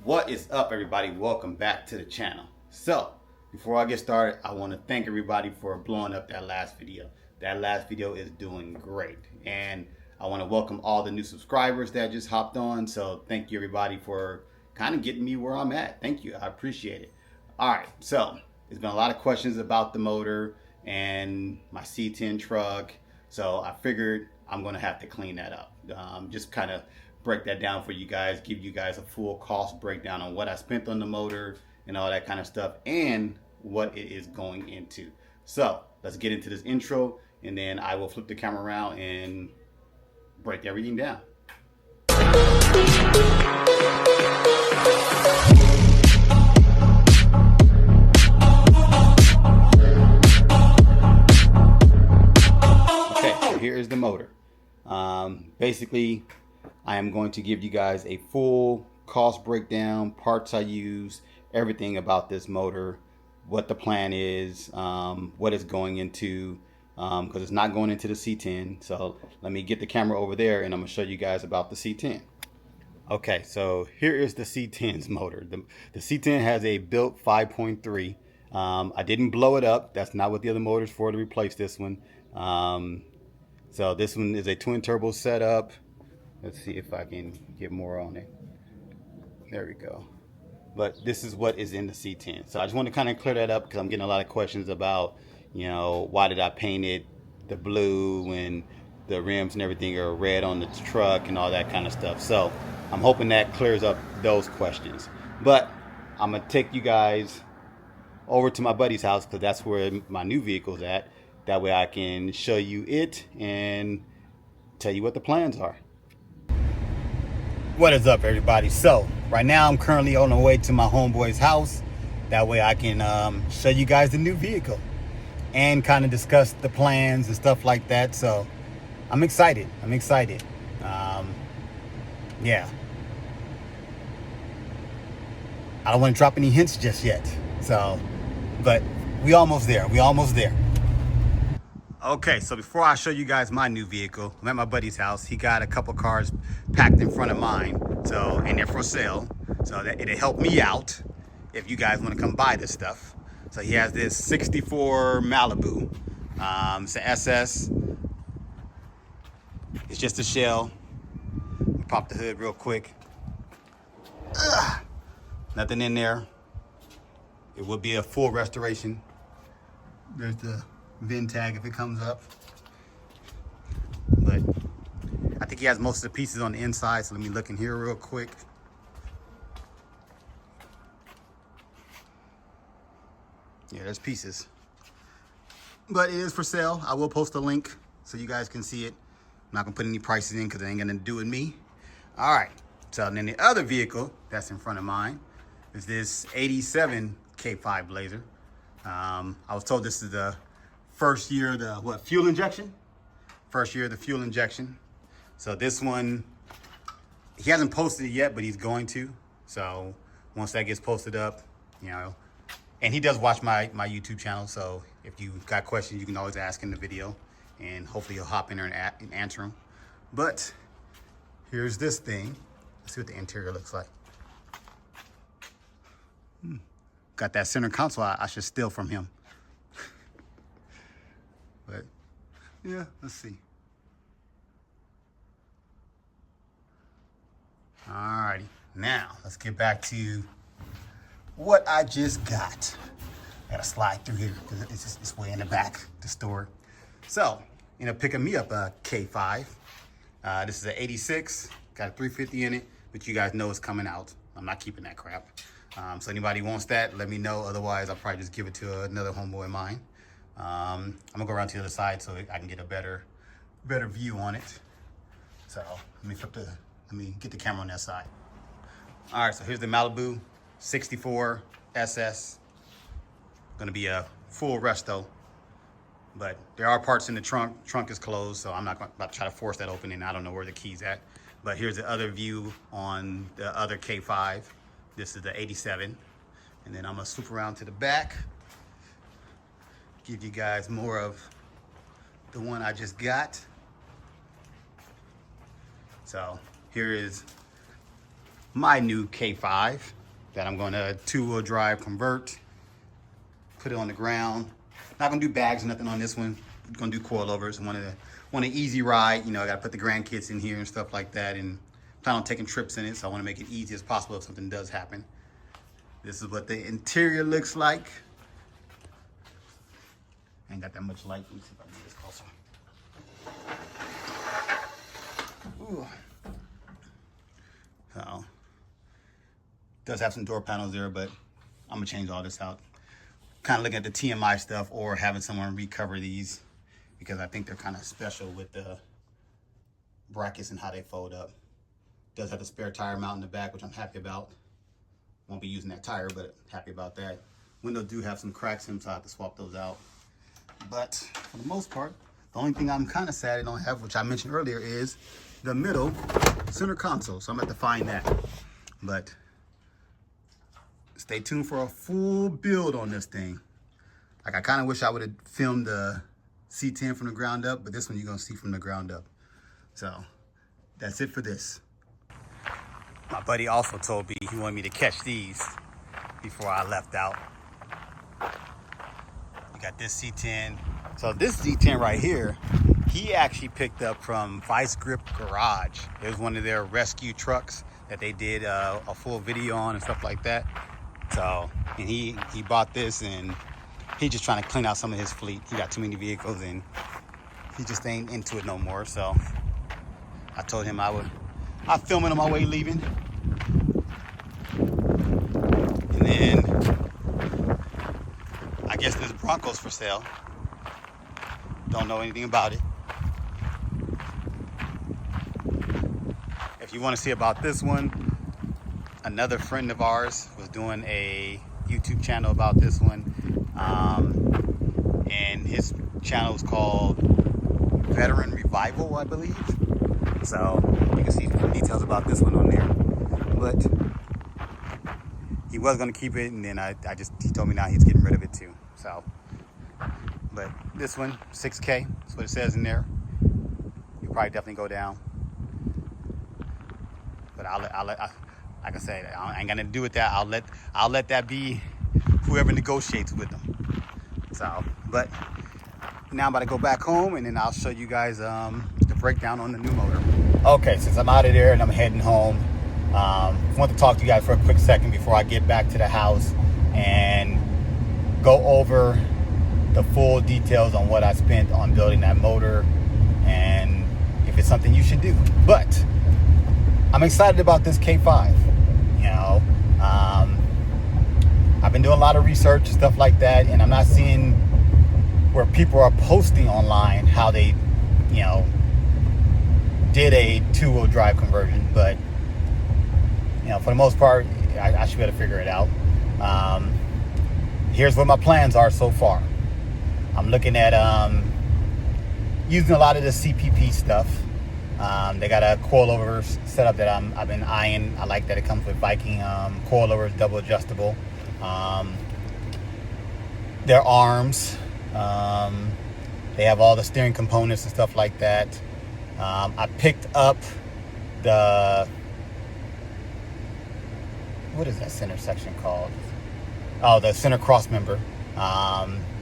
What is up, everybody? Welcome back to the channel. So before I get started, I want to thank everybody for blowing up that last video. That last video is doing great, and I want to welcome all the new subscribers that just hopped on. So thank you, everybody, for kind of getting me where I'm at. Thank you, I appreciate it. All right, so there's been a lot of questions about the motor and my C10 truck, so I figured I'm gonna have to clean that up. Just kind of break that down for you guys, give you guys a full cost breakdown on what I spent on the motor and all that kind of stuff, and what it is going into. So let's get into this intro, and then I will flip the camera around and break everything down. Okay, so here is the motor. Basically, I am going to give you guys a full cost breakdown, parts I use, everything about this motor, what the plan is, what it's going into, because it's not going into the C10. So let me get the camera over there and I'm going to show you guys about the C10. Okay, so here is the C10's motor. The C10 has a built 5.3. I didn't blow it up. That's not what the other motor's for, to replace this one. So this one is a twin turbo setup. Let's see if I can get more on it. There we go. But this is what is in the C10. So I just want to kind of clear that up because I'm getting a lot of questions about, you know, why did I paint it the blue and the rims and everything are red on the truck and all that kind of stuff. So I'm hoping that clears up those questions. But I'm going to take you guys over to my buddy's house because that's where my new vehicle's at. That way I can show you it and tell you what the plans are. What is up, everybody? So right now I'm currently on the way to my homeboy's house. That way I can show you guys the new vehicle and kind of discuss the plans and stuff like that. So I'm excited. Yeah, I don't want to drop any hints just yet. So, but we almost there. Okay, so before I show you guys my new vehicle, I'm at my buddy's house. He got a couple cars packed in front of mine, and they're for sale. So that it'll help me out if you guys want to come buy this stuff. So he has this 64 Malibu. It's an SS. It's just a shell. Pop the hood real quick. Nothing in there. It would be a full restoration. There's the VIN tag if it comes up, but I think he has most of the pieces on the inside, so let me look in here real quick. Yeah, there's pieces, but it is for sale. I will post a link so you guys can see it. I'm not gonna put any prices in because it ain't gonna do with me. All right, so then the other vehicle that's in front of mine is this 87 K5 Blazer. I was told this is the first year of the fuel injection. So this one, he hasn't posted it yet, but he's going to. So once that gets posted up, you know, and he does watch my YouTube channel. So if you got questions, you can always ask in the video, and hopefully he'll hop in there and answer them. But here's this thing. Let's see what the interior looks like. Got that center console I should steal from him. But yeah, let's see. Alrighty, now let's get back to what I just got. I gotta slide through here because it's way in the back to store. So, you know, picking me up a K5. This is an 86, got a 350 in it, but you guys know it's coming out. I'm not keeping that crap. So anybody wants that, let me know. Otherwise, I'll probably just give it to another homeboy of mine. I'm gonna go around to the other side so I can get a better view on it. So let me get the camera on that side. All right, so here's the Malibu 64 SS. Gonna be a full resto, but there are parts in the trunk. Trunk is closed, so I'm not about to try to force that open, and I don't know where the key's at. But here's the other view on the other K5. This is the 87. And then I'm gonna swoop around to the back, give you guys more of the one I just got. So here is my new K5 that I'm going to 2-wheel drive convert, put it on the ground. Not gonna do bags or nothing on this one. I'm gonna do coilovers. Want an easy ride. You know, I gotta put the grandkids in here and stuff like that, and plan on taking trips in it, so I want to make it easy as possible if something does happen. This is what the interior looks like. Ain't got that much light. Let me see if I can get this closer. Ooh. So, does have some door panels there, but I'm gonna change all this out. Kind of looking at the TMI stuff or having someone recover these, because I think they're kind of special with the brackets and how they fold up. Does have a spare tire mount in the back, which I'm happy about. Won't be using that tire, but happy about that. Windows do have some cracks in them, so I have to swap those out. But for the most part, the only thing I'm kind of sad I don't have, which I mentioned earlier, is the middle center console. So I'm going to have to find that. But stay tuned for a full build on this thing. Like, I kind of wish I would have filmed the C10 from the ground up, but this one you're going to see from the ground up. So that's it for this. My buddy also told me he wanted me to catch these before I left out. You got this C10. So this C10 right here, he actually picked up from Vice Grip Garage. It was one of their rescue trucks that they did a full video on and stuff like that. So, and he bought this, and he's just trying to clean out some of his fleet. He got too many vehicles, and he just ain't into it no more. So I told him I'll film it on my way leaving. And then I guess there's Broncos for sale. Don't know anything about it. If you want to see about this one, another friend of ours was doing a YouTube channel about this one. And his channel is called Veteran Revival, I believe. So you can see some details about this one on there. But he was going to keep it, and then he told me now he's getting rid of it too. So, but this one, 6K, that's what it says in there. You'll probably definitely go down. But like I said, I ain't gonna do with that. I'll let that be whoever negotiates with them. So, but now I'm about to go back home, and then I'll show you guys the breakdown on the new motor. Okay, since I'm out of there and I'm heading home, I want to talk to you guys for a quick second before I get back to the house and go over the full details on what I spent on building that motor and if it's something you should do. But I'm excited about this K5. You know, I've been doing a lot of research and stuff like that, and I'm not seeing where people are posting online how they, you know, did a 2-wheel drive conversion. But, you know, for the most part, I should be able to figure it out. Here's what my plans are so far. I'm looking at using a lot of the CPP stuff. They got a coilover setup that I've been eyeing. I like that it comes with Viking coilovers, double adjustable. Their arms. They have all the steering components and stuff like that. I picked up the, what is that center section called? Oh, the center cross member.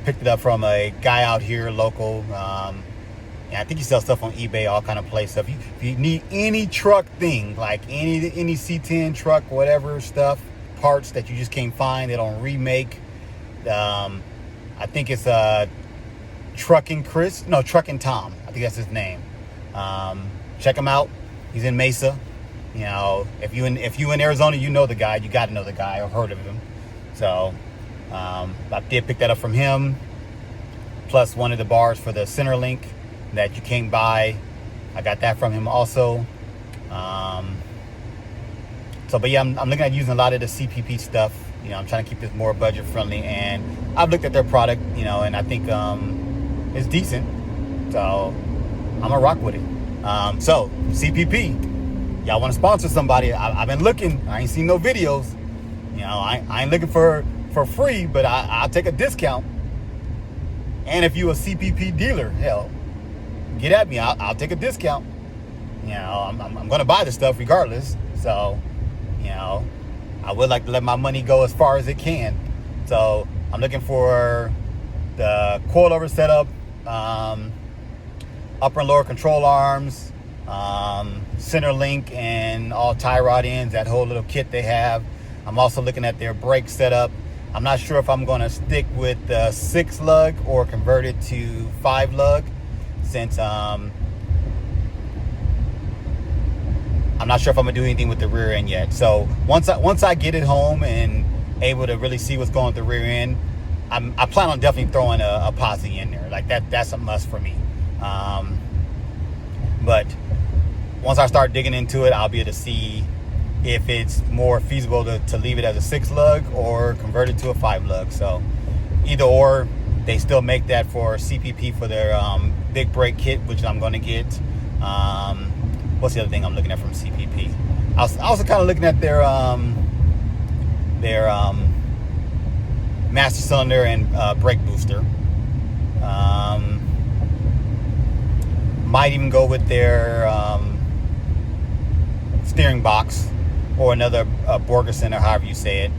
Picked it up from a guy out here, local. I think he sells stuff on eBay, all kind of place stuff. If you need any truck thing, like any C10 truck, whatever stuff, parts that you just can't find, they don't remake. I think it's Trucking Tom. I think that's his name. Check him out. He's in Mesa. You know, if you in Arizona, you know the guy. You got to know the guy or heard of him. So I did pick that up from him. Plus one of the bars for the center link that you can't buy. I got that from him also. But yeah, I'm looking at using a lot of the CPP stuff. You know, I'm trying to keep this more budget friendly, and I've looked at their product, you know, and I think it's decent. So I'm gonna rock with it. So CPP, y'all want to sponsor somebody? I've been looking. I ain't seen no videos. You know, I ain't looking for free, but I'll take a discount. And if you a CPP dealer, hell, get at me. I'll take a discount. You know, I'm gonna buy the stuff regardless. So You know, I would like to let my money go as far as it can. So I'm looking for the coilover setup, upper and lower control arms, center link, and all tie rod ends, that whole little kit they have. I'm also looking at their brake setup. I'm not sure if I'm going to stick with the 6 lug or convert it to 5 lug, since I'm not sure if I'm gonna do anything with the rear end yet. So once I get it home and able to really see what's going with the rear end, I plan on definitely throwing a posi in there. Like that's a must for me. But once I start digging into it, I'll be able to see if it's more feasible to leave it as a 6 lug or convert it to a 5 lug. So either or, they still make that for CPP for their big brake kit, which I'm going to get. What's the other thing I'm looking at from CPP? I was also kind of looking at their master cylinder and brake booster. Might even go with their steering box, or another Borgerson, or however you say it.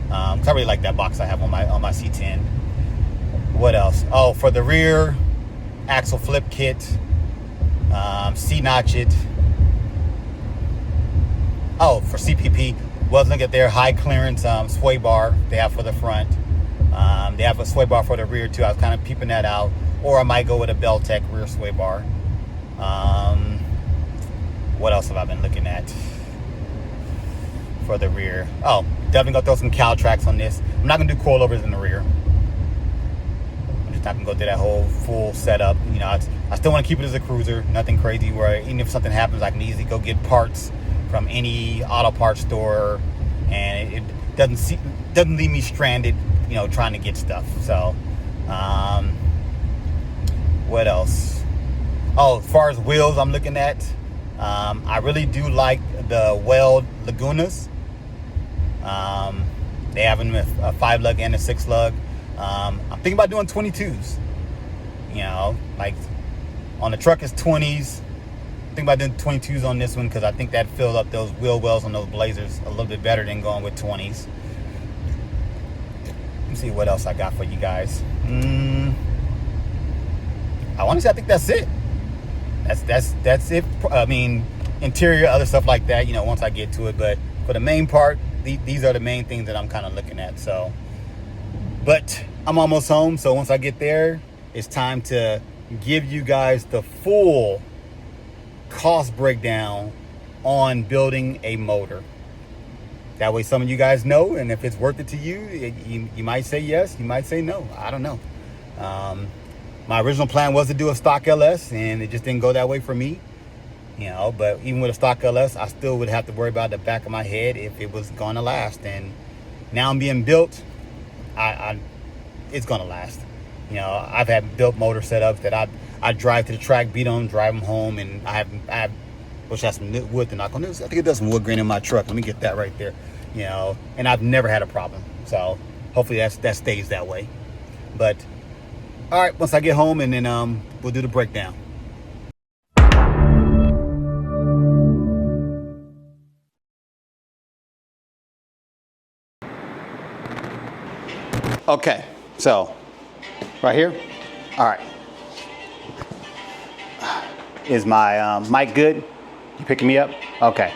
'Cause I really like that box I have on my C10. What else? Oh, for the rear axle flip kit, C-notch it. Oh, for CPP, was looking at their high clearance sway bar they have for the front. They have a sway bar for the rear too. I was kind of peeping that out. Or I might go with a Beltec rear sway bar. What else have I been looking at for the rear? Oh, definitely gonna throw some Caltrax on this. I'm not gonna do coilovers in the rear. I'm just not gonna go through that whole full setup. You know, I still want to keep it as a cruiser. Nothing crazy where even if something happens, I can easily go get parts from any auto parts store, and it doesn't leave me stranded, you know, trying to get stuff. So what else? Oh, as far as wheels I'm looking at, I really do like the Weld Lagunas. They have them with a 5 lug and a 6 lug. I'm thinking about doing 22s. You know, like on the truck is 20s. Think about doing 22s on this one, because I think that fills up those wheel wells on those Blazers a little bit better than going with 20s. Let me see what else I got for you guys. Honestly, I think that's it. That's it. I mean, interior, other stuff like that, you know, once I get to it. But for the main part, these are the main things that I'm kind of looking at. So, but I'm almost home. So once I get there, it's time to give you guys the full cost breakdown on building a motor. That way some of you guys know, and if it's worth it to you, you might say yes, you might say no. I don't know. My original plan was to do a stock LS, and it just didn't go that way for me. You know, but even with a stock LS, I still would have to worry about the back of my head if it was going to last. And now I'm being built, it's going to last. You know, I've had built motor setups that I drive to the track, beat them, drive them home, and I wish I had some wood to knock on this. I think it does some wood grain in my truck. Let me get that right there. You know, and I've never had a problem. So hopefully that stays that way. But all right, once I get home, and then we'll do the breakdown. Okay, so right here. All right. Is my mic good? You picking me up? Okay.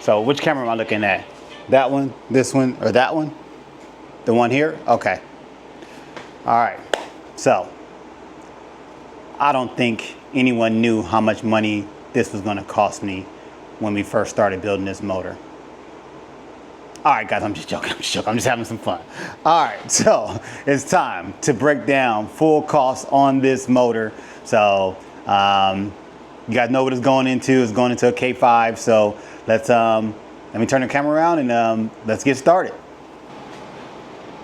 So which camera am I looking at? That one, this one, or that one? The one here? Okay. All right. So I don't think anyone knew how much money this was going to cost me when we first started building this motor. All right, guys, I'm just joking. I'm just having some fun. All right, so it's time to break down full costs on this motor. So you guys know what it's going into. It's going into a K5. So let me turn the camera around and let's get started.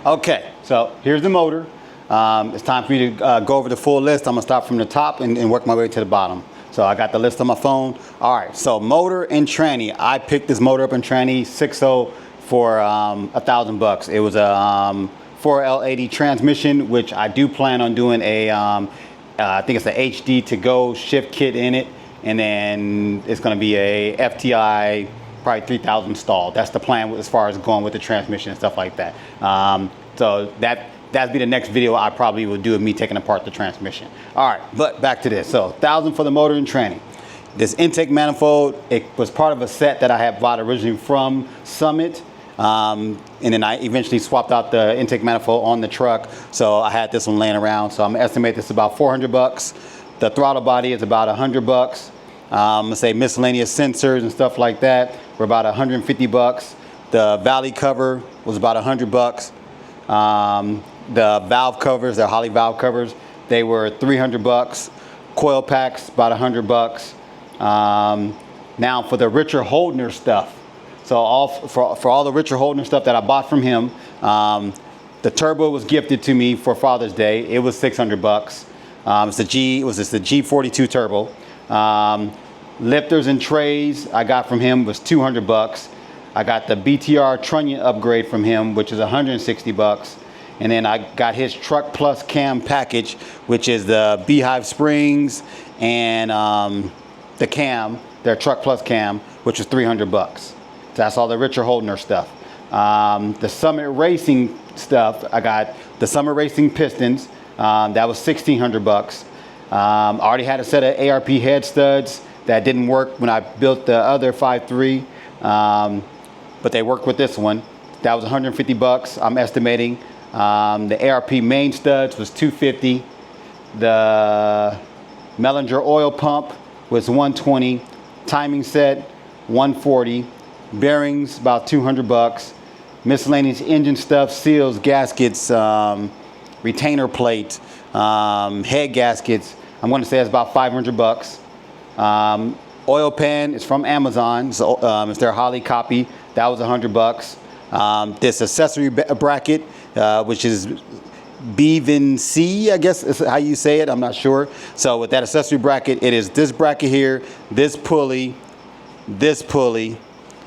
Okay, so here's the motor. It's time for me to go over the full list. I'm gonna start from the top and work my way to the bottom. So I got the list on my phone. All right, so motor and tranny. I picked this motor up in tranny 6.0 for $1,000. It was a 4L80 transmission, which I do plan on doing a, I think it's a HD to go shift kit in it. And then it's gonna be a FTI probably 3,000 installed. That's the plan as far as going with the transmission and stuff like that. So that'd be the next video I probably will do of me taking apart the transmission. All right, but back to this. So 1,000 for the motor and tranny. This intake manifold, it was part of a set that I had bought originally from Summit. And then I eventually swapped out the intake manifold on the truck. So I had this one laying around. So I'm gonna estimate this is about 400 bucks. The throttle body is about 100 bucks. Let's say miscellaneous sensors and stuff like that were about 150 bucks. The valley cover was about 100 bucks. The valve covers, the Holley valve covers, they were 300 bucks. Coil packs, about 100 bucks. Now for the Richard Holdner stuff. So for all the Richard Holdner stuff that I bought from him, the turbo was gifted to me for Father's Day. It was 600 bucks. It was just the G42 turbo. Lifters and trays I got from him was 200 bucks. I got the BTR trunnion upgrade from him, which is 160 bucks. And then I got his Truck Plus cam package, which is the Beehive springs and the cam, their Truck Plus cam, which is 300 bucks. So that's all the Richard Holdner stuff. The Summit Racing stuff, I got the Summit Racing pistons. That was 1,600 bucks. I already had a set of ARP head studs that didn't work when I built the other 5.3, but they worked with this one. That was 150 bucks, I'm estimating. The ARP main studs was 250. The Mellinger oil pump was 120. Timing set, 140. Bearings, about 200 bucks. Miscellaneous engine stuff, seals, gaskets, retainer plate, head gaskets. I'm going to say it's about 500 bucks. Oil pan is from Amazon, so it's their Holley copy. That was 100 bucks. This accessory bracket, which is Bevan C, I guess is how you say it. I'm not sure. So with that accessory bracket, it is this bracket here, this pulley,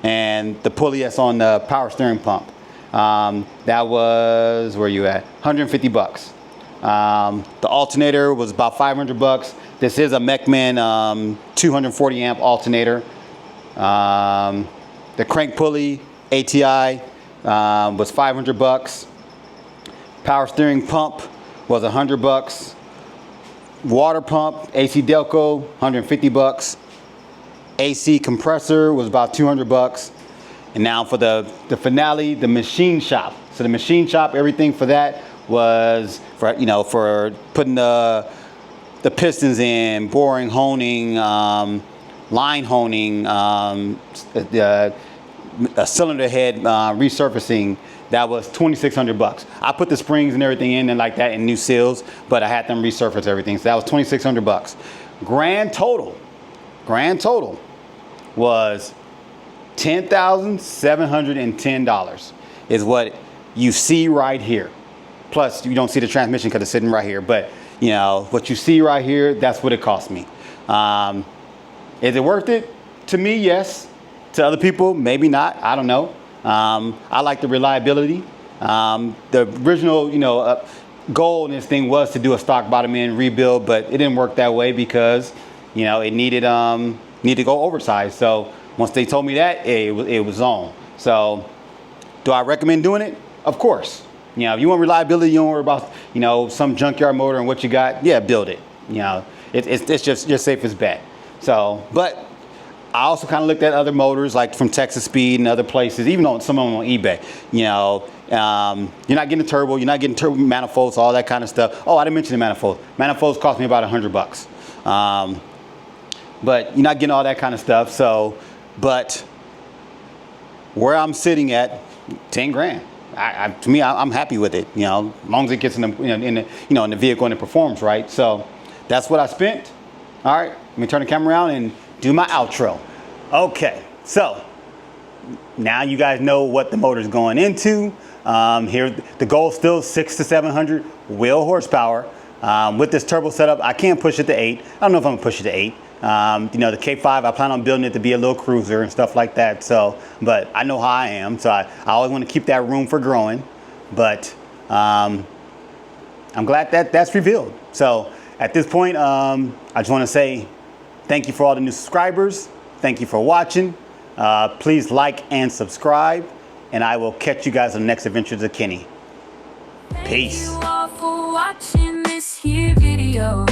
and the pulley that's on the power steering pump. That was, where you at? 150 bucks. The alternator was about 500 bucks. This is a Mechman 240 amp alternator. The crank pulley ATI was 500 bucks. Power steering pump was 100 bucks. Water pump AC Delco 150 bucks. AC compressor was about 200 bucks. And now for the finale, the machine shop. So the machine shop, everything for that was for putting the pistons in, boring, honing, line honing, a cylinder head resurfacing. That was 2,600 bucks. I put the springs and everything in and like that and new seals, but I had them resurface everything. So that was 2,600 bucks. Grand total was $10,710 is what you see right here. Plus, you don't see the transmission because it's sitting right here. But, what you see right here, that's what it cost me. Is it worth it? To me, yes. To other people, maybe not. I don't know. I like the reliability. The original, goal in this thing was to do a stock bottom end rebuild, but it didn't work that way because, it needed to go oversized. So once they told me that, it was on. So do I recommend doing it? Of course. If you want reliability, you don't worry about, some junkyard motor and what you got. Yeah, build it. It's just your safest bet. So, but I also kind of looked at other motors like from Texas Speed and other places, even on some of them on eBay. You're not getting a turbo, you're not getting turbo manifolds, all that kind of stuff. Oh, I didn't mention the manifolds. Manifolds cost me about 100 bucks. But you're not getting all that kind of stuff. So, but where I'm sitting at, 10 grand. To me, I'm happy with it. As long as it gets in the vehicle and it performs right. So that's what I spent. All right, let me turn the camera around and do my outro. Okay, so now you guys know what the motor is going into. Here, the goal is still 600 to 700 wheel horsepower. With this turbo setup, I can't push it to 8. I don't know if I'm gonna push it to 8. The K5, I plan on building it to be a little cruiser and stuff like that. So, but I know how I am, so I always want to keep that room for growing. But I'm glad that that's revealed. So at this point, I just want to say thank you for all the new subscribers. Thank you for watching. Please like and subscribe, and I will catch you guys on the next Adventures of Kenny. Peace. Thank you all for watching this here video.